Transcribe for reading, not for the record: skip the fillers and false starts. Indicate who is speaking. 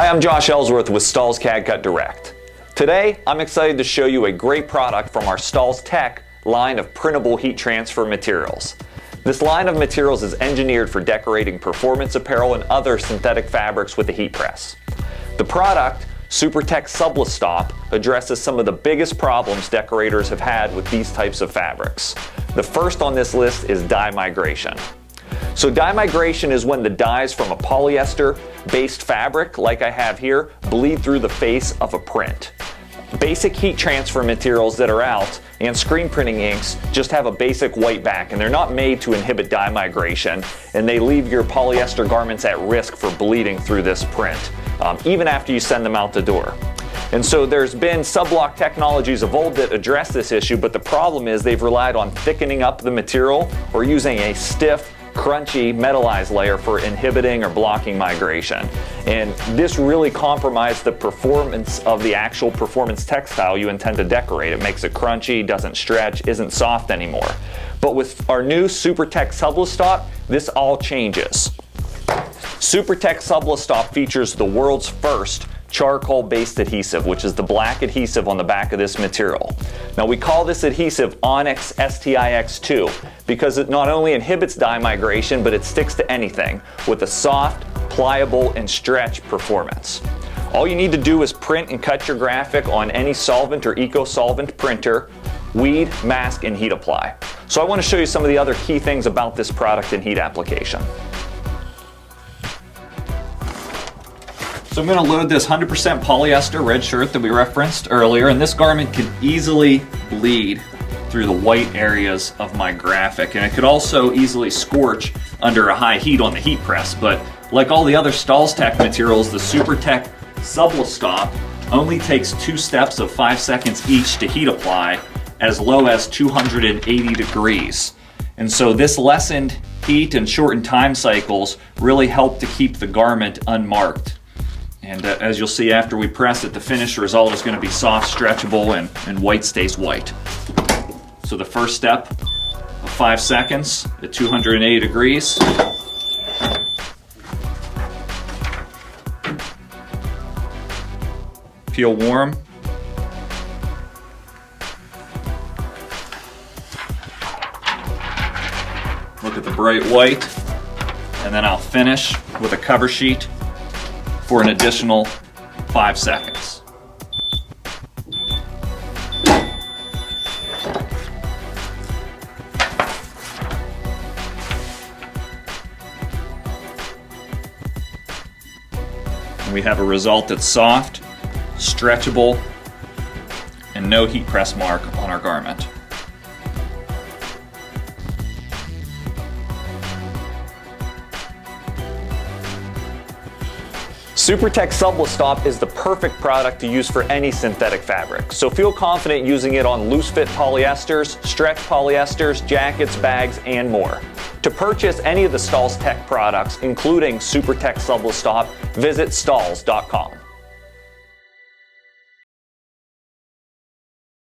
Speaker 1: Hi, I'm Josh Ellsworth with Stahl's CAD-CUT Direct. Today, I'm excited to show you a great product from our SuperTEK line of printable heat transfer materials. This line of materials is engineered for decorating performance apparel and other synthetic fabrics with a heat press. The product, SuperTEK Sublistop, addresses some of the biggest problems decorators have had with these types of fabrics. The first on this list is dye migration. So dye migration is when the dyes from a polyester-based fabric, like I have here, bleed through the face of a print. Basic heat transfer materials that are out and screen printing inks just have a basic white back, and they're not made to inhibit dye migration, and they leave your polyester garments at risk for bleeding through this print, even after you send them out the door. And so there's been subblock technologies of old that address this issue, but the problem is they've relied on thickening up the material or using a stiff, crunchy metallized layer for inhibiting or blocking migration. And this really compromised the performance of the actual performance textile you intend to decorate. It makes it crunchy, doesn't stretch, isn't soft anymore. But with our new SuperTEK Sublistop, this all changes. SuperTEK Sublistop features the world's first charcoal-based adhesive, which is the black adhesive on the back of this material. Now we call this adhesive Onyx STIX2 because it not only inhibits dye migration, but it sticks to anything with a soft, pliable, and stretch performance. All you need to do is print and cut your graphic on any solvent or eco-solvent printer, weed, mask, and heat apply. So I want to show you some of the other key things about this product and heat application. So I'm going to load this 100% polyester red shirt that we referenced earlier, and this garment could easily bleed through the white areas of my graphic, and it could also easily scorch under a high heat on the heat press. But like all the other SuperTEK materials, the SuperTEK Sublistop only takes 2 steps of 5 seconds each to heat apply as low as 280 degrees. And so this lessened heat and shortened time cycles really help to keep the garment unmarked. And as you'll see after we press it, the finished result is going to be soft, stretchable, and white stays white. So the first step of 5 seconds at 280 degrees. Feel warm. Look at the bright white. And then I'll finish with a cover sheet for an additional 5 seconds. And we have a result that's soft, stretchable, and no heat press mark on our garment. SuperTEK Sublistop is the perfect product to use for any synthetic fabric, so feel confident using it on loose fit polyesters, stretch polyesters, jackets, bags, and more. To purchase any of the SuperTEK products, including SuperTEK Sublistop, visit stahls.com.